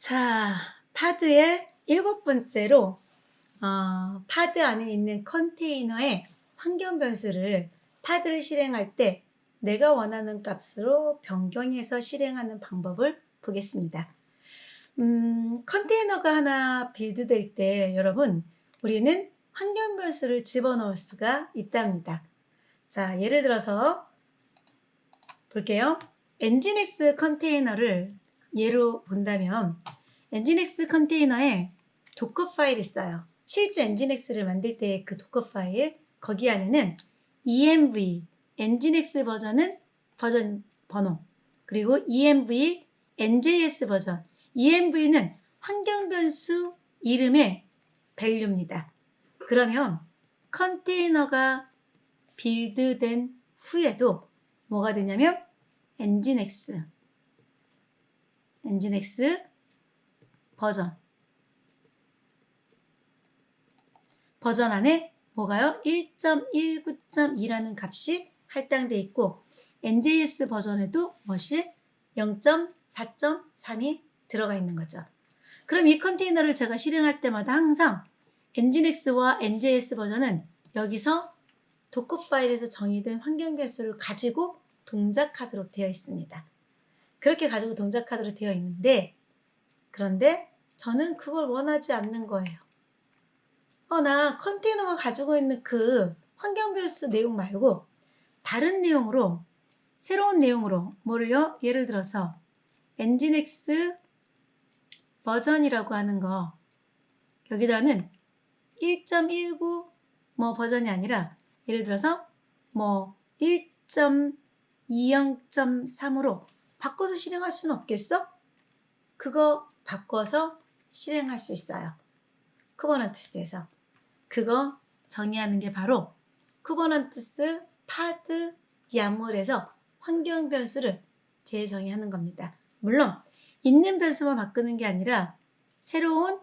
자, 파드의 7번째로 파드 안에 있는 컨테이너의 환경 변수를 파드를 실행할 때 내가 원하는 값으로 변경해서 실행하는 방법을 보겠습니다. 컨테이너가 하나 빌드될 때 여러분 우리는 환경 변수를 집어넣을 수가 있답니다. 자, 예를 들어서 볼게요. 엔진엑스 컨테이너를 예로 본다면 엔진엑스 컨테이너에 도커 파일이 있어요. 실제 엔진엑스를 만들 때 그 도커 파일, 거기 안에는 env, 엔진엑스 버전은 버전 번호, 그리고 env, njs 버전, env는 환경 변수 이름의 밸류입니다. 그러면 컨테이너가 빌드된 후에도 뭐가 되냐면 엔진엑스 버전 안에 뭐가요? 1.19.2라는 값이 할당되어 있고 NJS 버전에도 무엇이 0.4.3이 들어가 있는 거죠. 그럼 이 컨테이너를 제가 실행할 때마다 항상 엔진엑스와 NJS 버전은 여기서 도커 파일에서 정의된 환경 변수를 가지고 동작하도록 되어 있습니다. 그렇게 가지고 동작하도록 되어 있는데 그런데 저는 그걸 원하지 않는 거예요. 나 컨테이너가 가지고 있는 그 환경 변수 내용 말고 다른 내용으로 새로운 내용으로 뭐를요? 예를 들어서 엔진엑스 버전이라고 하는 거 여기다는 1.19 뭐 버전이 아니라 예를 들어서 뭐 1.20.3으로 바꿔서 실행할 수는 없겠어? 그거 바꿔서 실행할 수 있어요. 쿠버네티스에서. 그거 정의하는 게 바로 쿠버네티스 파드 YAML에서 환경 변수를 재정의하는 겁니다. 물론 있는 변수만 바꾸는 게 아니라 새로운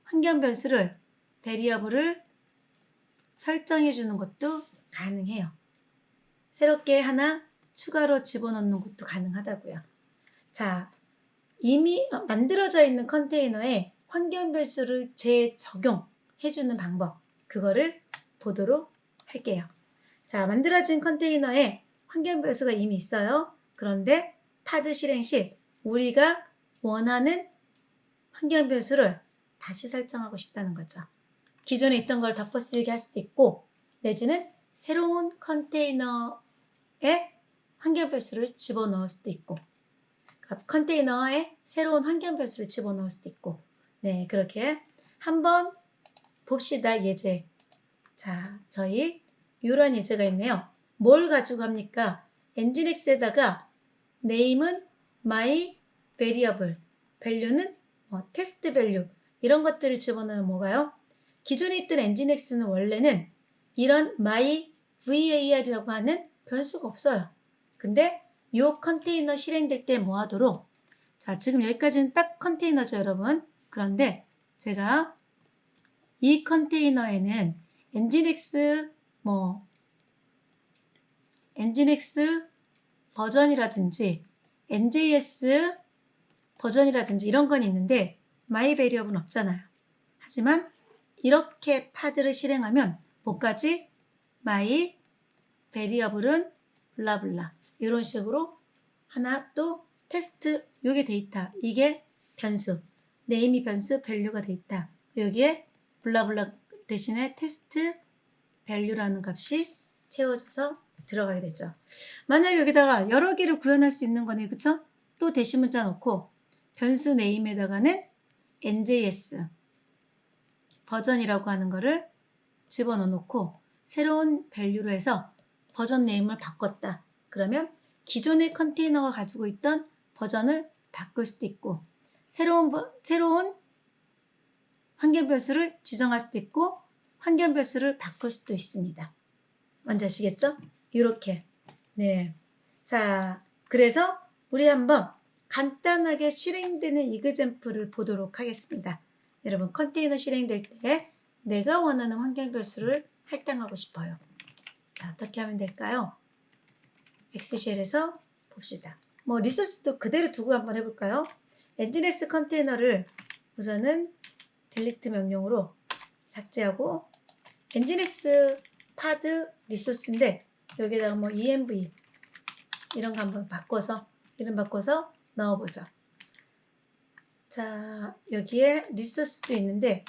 환경 변수를 베리어블을 설정해 주는 것도 가능해요. 새롭게 하나 추가로 집어넣는 것도 가능하다고요. 자, 이미 만들어져 있는 컨테이너에 환경 변수를 재적용해 주는 방법, 그거를 보도록 할게요. 자, 만들어진 컨테이너에 환경 변수가 이미 있어요. 그런데 파드 실행 시 우리가 원하는 환경 변수를 다시 설정하고 싶다는 거죠. 기존에 있던 걸 덮어 쓰기 할 수도 있고 내지는 새로운 컨테이너에 환경 변수를 집어넣을 수도 있고 컨테이너에 새로운 환경 변수를 집어넣을 수도 있고 네, 그렇게 한번 봅시다. 예제. 자, 저희 이런 예제가 있네요. 뭘 가지고 합니까? 엔진엑스에다가 name은 my variable, value는 test value 이런 것들을 집어넣으면 뭐가요? 기존에 있던 엔진엑스는 원래는 이런 my var이라고 하는 변수가 없어요. 근데 이 컨테이너 실행될 때 뭐 하도록? 자, 지금 여기까지는 딱 컨테이너죠, 여러분. 그런데 제가 이 컨테이너에는 엔진엑스 버전이라든지 NJS 버전이라든지 이런 건 있는데 my variable은 없잖아요. 하지만 이렇게 파드를 실행하면 뭐까지? my variable은 블라블라 이런 식으로 하나 또 테스트 요게 데이터 이게 변수 네임이 변수 밸류가 돼 있다. 여기에 블라블라 대신에 테스트 밸류라는 값이 채워져서 들어가게 되죠. 만약 여기다가 여러 개를 구현할 수 있는 거네, 그쵸? 또 대시 문자 넣고 변수 네임에다가는 NJS 버전이라고 하는 거를 집어넣어 놓고 새로운 밸류로 해서 버전 네임을 바꿨다. 그러면 기존의 컨테이너가 가지고 있던 버전을 바꿀 수도 있고 새로운 환경 변수를 지정할 수도 있고 환경 변수를 바꿀 수도 있습니다. 뭔지 아시겠죠? 이렇게. 네. 자, 그래서 우리 한번 간단하게 실행되는 이그젬플을 보도록 하겠습니다. 여러분 컨테이너 실행될 때 내가 원하는 환경 변수를 할당하고 싶어요. 자, 어떻게 하면 될까요? 엑셀실에서 봅시다. 리소스도 그대로 두고 한번 해볼까요? 엔진엑스 컨테이너를 우선은 딜리트 명령으로 삭제하고 엔진엑스 파드 리소스인데 여기다가 뭐 env 이런 거 한번 바꿔서 이름 바꿔서 넣어보죠. 자, 여기에 리소스도 있는데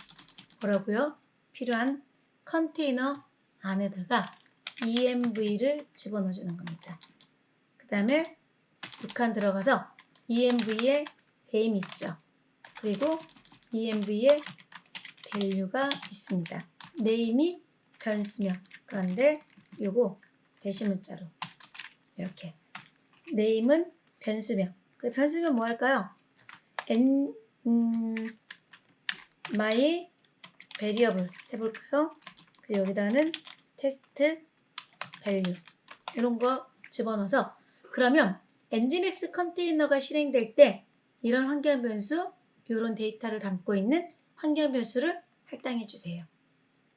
뭐라고요? 필요한 컨테이너 안에다가 env를 집어넣어 주는 겁니다. 그 다음에 두 칸 들어가서 env에 name 있죠. 그리고 env에 value가 있습니다. name이 변수명. 그런데 요거 대시 문자로 이렇게 name은 변수명. 그 변수명 뭐 할까요? my variable 해볼까요? 그리고 여기다는 test value 이런 거 집어넣어서 그러면 엔진엑스 컨테이너가 실행될 때 이런 환경 변수, 이런 데이터를 담고 있는 환경 변수를 할당해 주세요.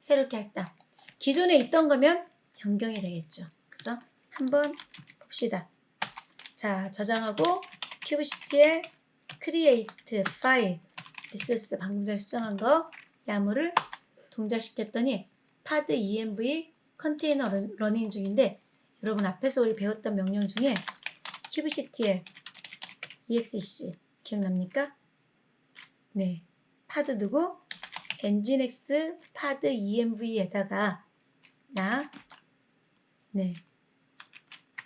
새롭게 할당. 기존에 있던 거면 변경이 되겠죠. 그죠? 한번 봅시다. 자, 저장하고 큐브시티에 create file 리소스 방금 전에 수정한 거 야무를 동작시켰더니 파드 env 컨테이너 러닝 중인데 여러분 앞에서 우리 배웠던 명령 중에 큐브시티에 exec 기억납니까? 네, 파드 두고 엔진엑스 파드 env에다가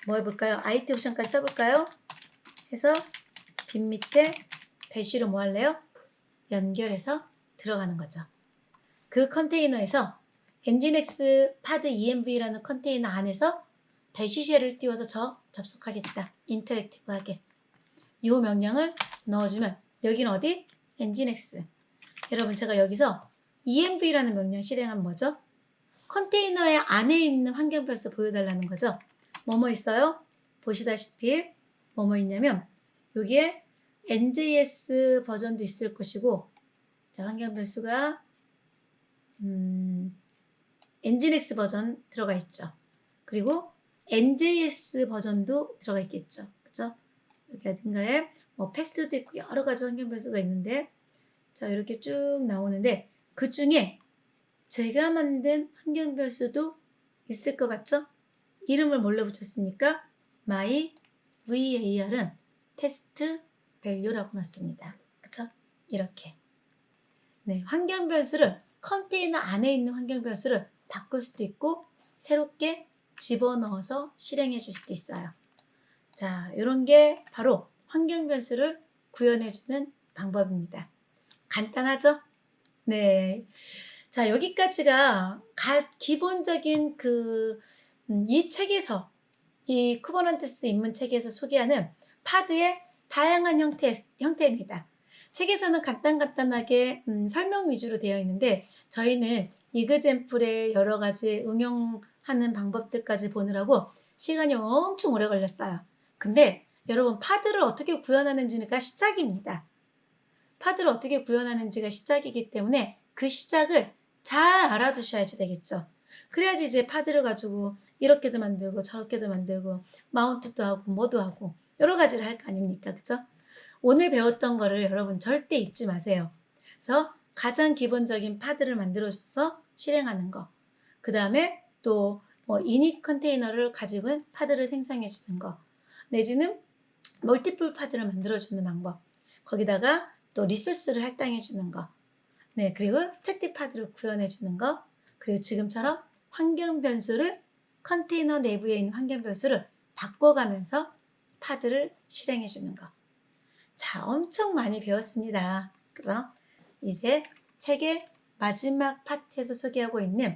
뭐 해볼까요? IT 옵션까지 써볼까요? 해서 빈 밑에 배시로 뭐 할래요? 연결해서 들어가는 거죠. 그 컨테이너에서 엔진엑스 파드 env라는 컨테이너 안에서 배시쉘을 띄워서 접속하겠다. 인터랙티브하게. 이 명령을 넣어주면 여기는 어디? 엔진엑스. 여러분 제가 여기서 env라는 명령 실행하면 뭐죠? 컨테이너의 안에 있는 환경 변수 보여달라는 거죠. 뭐뭐 있어요? 보시다시피 뭐뭐 있냐면 여기에 NJS 버전도 있을 것이고 자 환경 변수가 엔진엑스 버전 들어가 있죠. 그리고 NJS 버전도 들어가 있겠죠. 그죠? 여기 어딘가에 뭐 패스도 있고 여러 가지 환경 변수가 있는데 자 이렇게 쭉 나오는데 그 중에 제가 만든 환경 변수도 있을 것 같죠? 이름을 뭘로 붙였습니까? my var은 test value라고 놨습니다. 그쵸? 이렇게. 네, 환경 변수를 컨테이너 안에 있는 환경 변수를 바꿀 수도 있고 새롭게 집어넣어서 실행해 줄 수도 있어요. 자, 이런 게 바로 환경 변수를 구현해 주는 방법입니다. 간단하죠? 네. 자, 여기까지가 기본적인 이 책에서, 이 쿠버넌티스 입문책에서 소개하는 파드의 다양한 형태입니다. 책에서는 간단하게 설명 위주로 되어 있는데 저희는 이그젠플의 여러 가지 응용하는 방법들까지 보느라고 시간이 엄청 오래 걸렸어요. 근데 여러분 파드를 어떻게 구현하는지가 시작입니다. 파드를 어떻게 구현하는지가 시작이기 때문에 그 시작을 잘 알아두셔야지 되겠죠. 그래야지 이제 파드를 가지고 이렇게도 만들고 저렇게도 만들고 마운트도 하고 뭐도 하고 여러 가지를 할 거 아닙니까? 그죠? 오늘 배웠던 거를 여러분 절대 잊지 마세요. 그래서 가장 기본적인 파드를 만들어서 실행하는 거. 그 다음에 또 뭐 이닛 컨테이너를 가지고 파드를 생성해 주는 거. 내지는 멀티플 파드를 만들어 주는 방법. 거기다가 또 리소스를 할당해 주는 거. 네, 그리고 스태틱 파드를 구현해 주는 거. 그리고 지금처럼 환경 변수를 컨테이너 내부에 있는 환경 변수를 바꿔가면서 파드를 실행해 주는 거. 자, 엄청 많이 배웠습니다. 그죠? 이제 책의 마지막 파트에서 소개하고 있는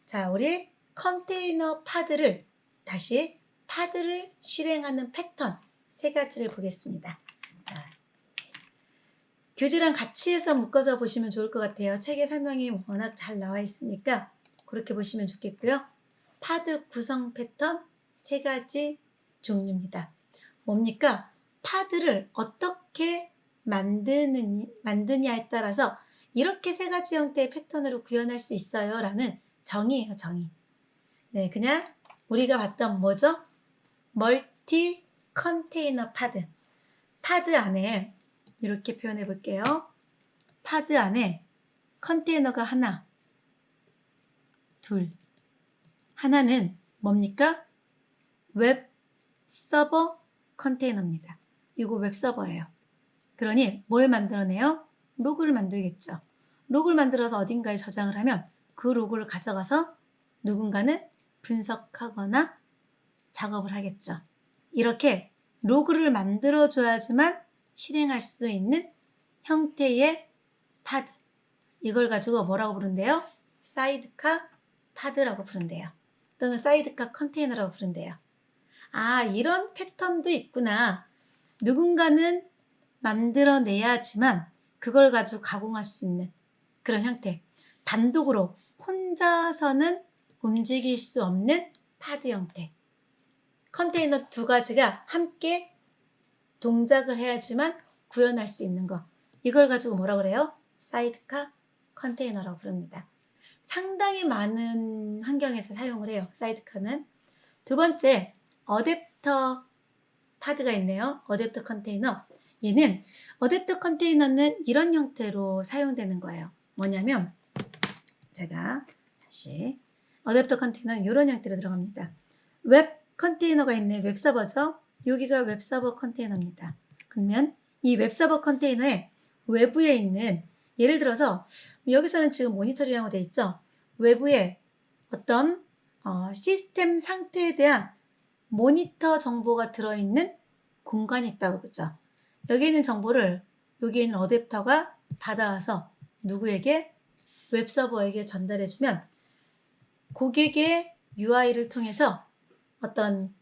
자, 우리 컨테이너 파드를 다시 파드를 실행하는 패턴 세 가지를 보겠습니다. 자, 교재랑 같이 해서 묶어서 보시면 좋을 것 같아요. 책의 설명이 워낙 잘 나와 있으니까 그렇게 보시면 좋겠고요. 파드 구성 패턴 세 가지 종류입니다. 뭡니까? 파드를 어떻게 만드냐에 따라서 이렇게 세 가지 형태의 패턴으로 구현할 수 있어요. 라는 정의예요. 정의. 네, 그냥 우리가 봤던 뭐죠? 멀티 컨테이너 파드. 파드 안에 이렇게 표현해 볼게요. 파드 안에 컨테이너가 하나, 둘. 하나는 뭡니까? 웹 서버 컨테이너입니다. 이거 웹 서버예요. 그러니 뭘 만들어내요? 로그를 만들겠죠. 로그를 만들어서 어딘가에 저장을 하면 그 로그를 가져가서 누군가는 분석하거나 작업을 하겠죠. 이렇게 로그를 만들어줘야지만 실행할 수 있는 형태의 파드. 이걸 가지고 뭐라고 부른대요? 사이드카 파드라고 부른대요. 또는 사이드카 컨테이너라고 부른대요. 아, 이런 패턴도 있구나. 누군가는 만들어내야지만 그걸 가지고 가공할 수 있는 그런 형태. 단독으로 혼자서는 움직일 수 없는 파드 형태. 컨테이너 두 가지가 함께 동작을 해야지만 구현할 수 있는 거. 이걸 가지고 뭐라 그래요? 사이드카 컨테이너라고 부릅니다. 상당히 많은 환경에서 사용을 해요. 사이드카는. 두 번째, 어댑터 파드가 있네요. 어댑터 컨테이너. 얘는 어댑터 컨테이너는 이런 형태로 사용되는 거예요. 뭐냐면 제가 다시 어댑터 컨테이너는 이런 형태로 들어갑니다. 웹 컨테이너가 있네. 웹 서버죠. 여기가 웹 서버 컨테이너입니다. 그러면 이 웹 서버 컨테이너에 외부에 있는 예를 들어서 여기서는 지금 모니터링이라고 되어 있죠. 외부에 어떤 시스템 상태에 대한 모니터 정보가 들어있는 공간이 있다고 보죠. 여기 있는 정보를 여기 있는 어댑터가 받아와서 누구에게? 웹서버에게 전달해주면 고객의 UI를 통해서 또는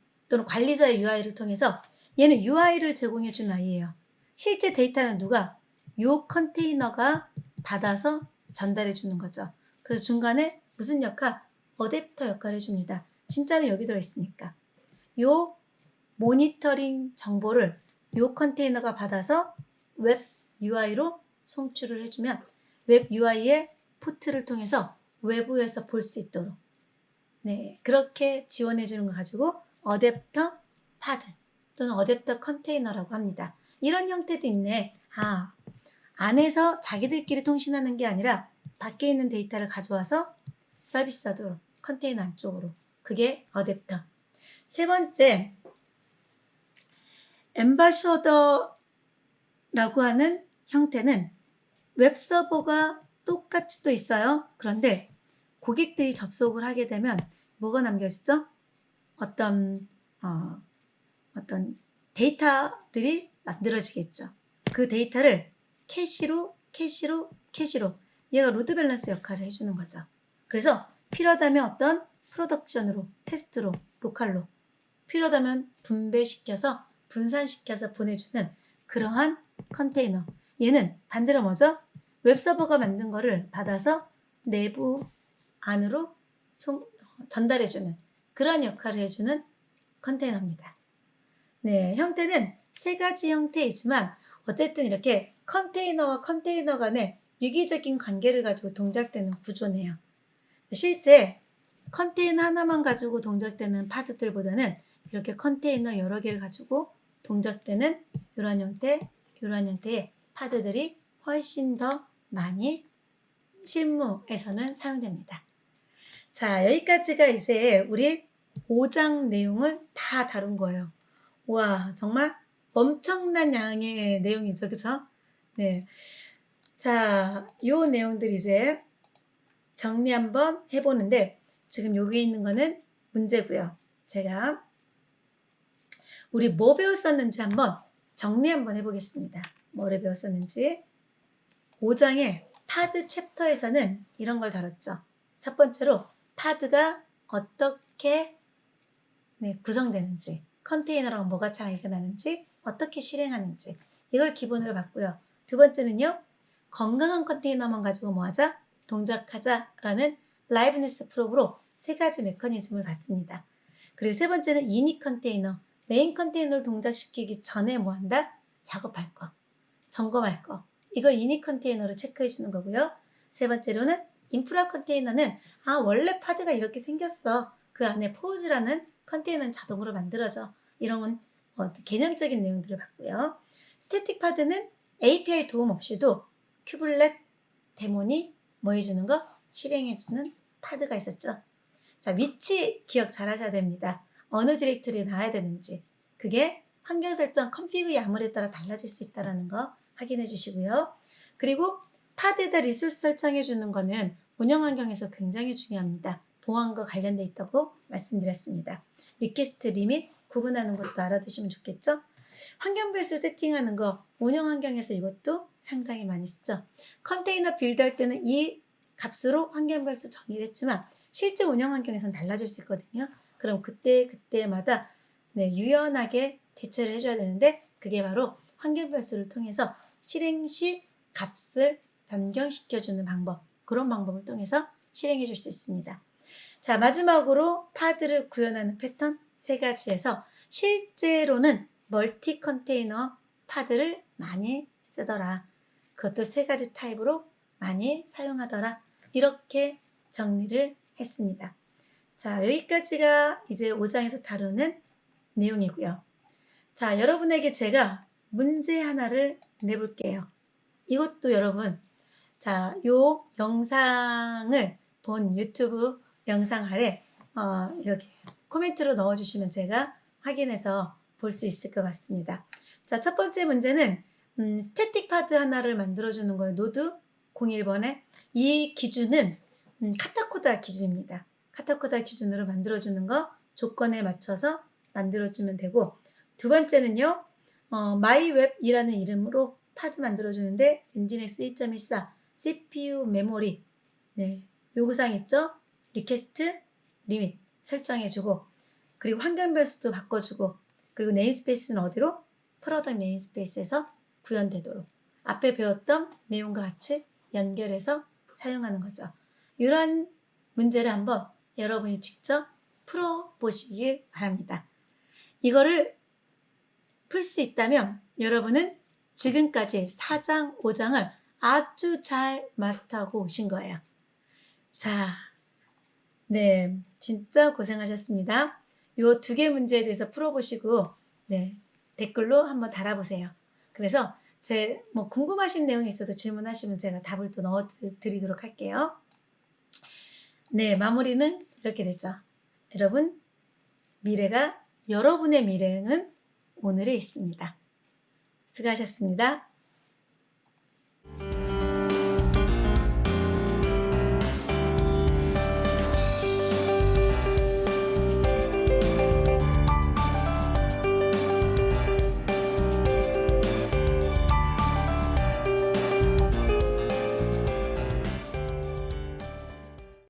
관리자의 UI를 통해서 얘는 UI를 제공해주는 아이예요. 실제 데이터는 누가? 요 컨테이너가 받아서 전달해주는 거죠. 그래서 중간에 무슨 역할? 어댑터 역할을 해줍니다. 진짜는 여기 들어있으니까. 요 모니터링 정보를 요 컨테이너가 받아서 웹 UI로 송출을 해주면 웹 UI의 포트를 통해서 외부에서 볼 수 있도록 그렇게 지원해주는 거 가지고 어댑터 파드 또는 어댑터 컨테이너라고 합니다. 이런 형태도 있네. 안에서 자기들끼리 통신하는 게 아니라 밖에 있는 데이터를 가져와서 서비스하도록 컨테이너 안쪽으로. 그게 어댑터. 세 번째, 엠바셔더라고 하는 형태는 웹서버가 똑같이 또 있어요. 그런데 고객들이 접속을 하게 되면 뭐가 남겨지죠? 어떤 데이터들이 만들어지겠죠. 그 데이터를 캐시로 얘가 로드 밸런스 역할을 해주는 거죠. 그래서 필요하다면 어떤 프로덕션으로, 테스트로, 로컬로 필요하다면 분배시켜서 분산시켜서 보내주는 그러한 컨테이너. 얘는 반대로 뭐죠? 웹서버가 만든 거를 받아서 내부 안으로 전달해주는 그런 역할을 해주는 컨테이너입니다. 네, 형태는 세 가지 형태이지만 어쨌든 이렇게 컨테이너와 컨테이너 간의 유기적인 관계를 가지고 동작되는 구조네요. 실제 컨테이너 하나만 가지고 동작되는 파드들보다는 이렇게 컨테이너 여러 개를 가지고 동작되는 이런 형태의 파드들이 훨씬 더 많이 실무에서는 사용됩니다. 자, 여기까지가 이제 우리 5장 내용을 다 다룬 거예요. 와, 정말 엄청난 양의 내용이죠. 그쵸? 네. 자, 요 내용들 이제 정리 한번 해보는데 지금 여기 있는 거는 문제고요. 제가 우리 뭐 배웠었는지 한번 정리 한번 해보겠습니다. 뭐를 배웠었는지 5장의 파드 챕터에서는 이런 걸 다뤘죠. 첫 번째로 파드가 어떻게 구성되는지, 컨테이너랑 뭐가 차이가 나는지, 어떻게 실행하는지 이걸 기본으로 봤고요. 두 번째는요. 건강한 컨테이너만 가지고 뭐하자? 동작하자라는 라이브니스 프로브로 세 가지 메커니즘을 봤습니다. 그리고 세 번째는 이니 컨테이너, 메인 컨테이너를 동작시키기 전에 뭐한다? 작업할 거, 점검할 거. 이거 이니 컨테이너로 체크해 주는 거고요. 세 번째로는 인프라 컨테이너는 원래 파드가 이렇게 생겼어. 그 안에 포즈라는 컨테이너는 자동으로 만들어져. 이런 건 개념적인 내용들을 봤고요. 스태틱 파드는 API 도움 없이도 큐블렛 데몬이 뭐 해주는 거? 실행해주는 파드가 있었죠. 자, 위치 기억 잘 하셔야 됩니다. 어느 디렉토리에 놔야 되는지. 그게 환경 설정 컨피그 야물에 따라 달라질 수 있다는 거 확인해 주시고요. 그리고 파드에다 리소스 설정해 주는 거는 운영 환경에서 굉장히 중요합니다. 보안과 관련돼 있다고 말씀드렸습니다. 리퀘스트 리밋 구분하는 것도 알아두시면 좋겠죠. 환경 변수 세팅하는 거 운영 환경에서 이것도 상당히 많이 쓰죠. 컨테이너 빌드할 때는 이 값으로 환경 변수 정의를 했지만 실제 운영 환경에서는 달라질 수 있거든요. 그럼 그때마다 유연하게 대처를 해줘야 되는데 그게 바로 환경 변수를 통해서 실행 시 값을 변경시켜주는 방법, 그런 방법을 통해서 실행해 줄 수 있습니다. 자, 마지막으로 파드를 구현하는 패턴 3가지에서 실제로는 멀티 컨테이너 파드를 많이 쓰더라. 그것도 3가지 타입으로 많이 사용하더라. 이렇게 정리를 했습니다. 자, 여기까지가 이제 5장에서 다루는 내용이고요. 자, 여러분에게 제가 문제 하나를 내볼게요. 이것도 여러분, 자, 요 영상을 본 유튜브 영상 아래 이렇게 코멘트로 넣어주시면 제가 확인해서 볼 수 있을 것 같습니다. 자, 첫 번째 문제는 스태틱 파드 하나를 만들어주는 거예요. 노드 01번에 이 기준은 카타코다 기준입니다. 카타코다 기준으로 만들어주는 거 조건에 맞춰서 만들어주면 되고, 두 번째는요, 마이웹이라는 이름으로 파드 만들어주는데 엔진엑스 1.14 CPU 메모리 요구사항 있죠? 리퀘스트 리밋 설정해주고, 그리고 환경 변수도 바꿔주고, 그리고 네임스페이스는 어디로? 프로덕트 네임스페이스에서 구현되도록 앞에 배웠던 내용과 같이 연결해서 사용하는 거죠. 이런 문제를 한번 여러분이 직접 풀어보시길 바랍니다. 이거를 풀 수 있다면 여러분은 지금까지 4장, 5장을 아주 잘 마스터하고 오신 거예요. 자, 네, 진짜 고생하셨습니다. 이 2개 문제에 대해서 풀어보시고 댓글로 한번 달아보세요. 그래서 뭐 궁금하신 내용이 있어도 질문하시면 제가 답을 또 넣어드리도록 할게요. 네, 마무리는 이렇게 되죠. 여러분, 여러분의 미래는 오늘에 있습니다. 수고하셨습니다.